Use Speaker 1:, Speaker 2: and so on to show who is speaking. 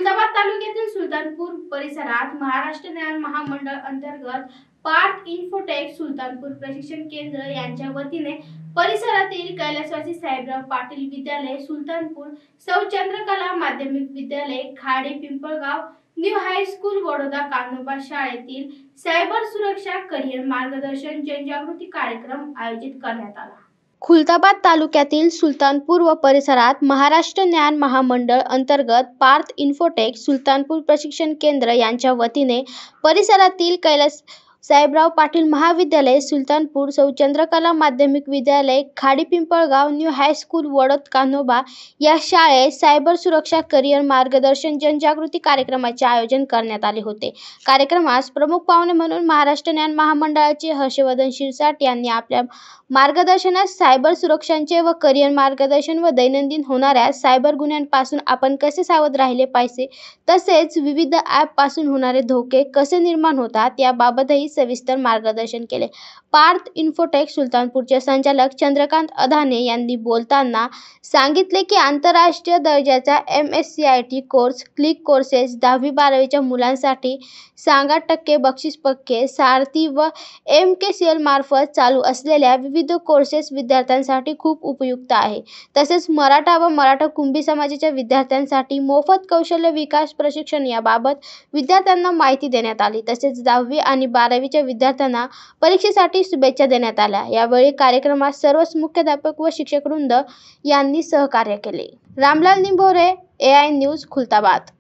Speaker 1: खुलताबाद तालुक्यातील सुलतानपूर परिसरात महाराष्ट्र ज्ञान महामंडळ अंतर्गत पार्थ इन्फोटेक सुलतानपूर प्रशिक्षण केंद्र यांच्या वतीने परिसरातील कैलासवासी साहेबराव पाटील विद्यालय सुलतानपूर, सौ चंद्रकला माध्यमिक विद्यालय खाडी पिंपळगाव, न्यू हायस्कूल वडोदा कान्होबा शाळेतील सायबर सुरक्षा करिअर मार्गदर्शन जनजागृती कार्यक्रम आयोजित करण्यात आला।
Speaker 2: खुलताबाद तालुक्यातील सुलतानपूर व परिसरात महाराष्ट्र ज्ञान महामंडळ अंतर्गत पार्थ इन्फोटेक सुलतानपूर प्रशिक्षण केंद्र यांच्या वतीने परिसरातील कैलास साहेबराव पाटील महाविद्यालय सुलतानपूर, सौ चंद्रकला माध्यमिक विद्यालय खाडी पिंपळगाव, न्यू हायस्कूल वडोद कान्होबा या शाळेत सायबर सुरक्षा करिअर मार्गदर्शन जनजागृती कार्यक्रमाचे आयोजन करण्यात आले होते। कार्यक्रमास प्रमुख पाहुणे म्हणून महाराष्ट्र ज्ञान महामंडळाचे हर्षवर्धन शिरसाट यांनी आपल्या मार्गदर्शनात सायबर सुरक्षांचे व करिअर मार्गदर्शन व दैनंदिन होणाऱ्या सायबर गुन्ह्यांपासून आपण कसे सावध राहिले पाहिजे, तसेच विविध ॲप पासून होणारे धोके कसे निर्माण होतात याबाबतही सविस्तर मार्गदर्शन केले। पार्थ इन्फोटेक सुलतानपूरचे संचालक चंद्रकांत अधाने यांनी बोलताना सांगितले की आंतरराष्ट्रीय दर्जाचा MSCIT कोर्स क्लिक कोर्सेस 10वी-12वीच्या मुलांसाठी 6% बक्षीस पक्के सारथी व MKCL मार्फत चालू असलेल्या विविध कोर्सेस विद्यार्थ्यांसाठी खूप उपयुक्त आहे। तसेच मराठा व मराठा कुंभी समाजाच्या विद्यार्थ्यांसाठी मोफत कौशल्य विकास प्रशिक्षण याबाबत विद्यार्थ्यांना माहिती देण्यात आली। तसेच 10वी आणि 12वीच्या विद्यार्थ्यांना परीक्षेसाठी शुभेच्छा देण्यात आल्या। यावेळी कार्यक्रमात सर्वच मुख्याध्यापक व शिक्षकवृंद यांनी सहकार्य केले। Ramlal Nimbhore, AI news, Khultabad.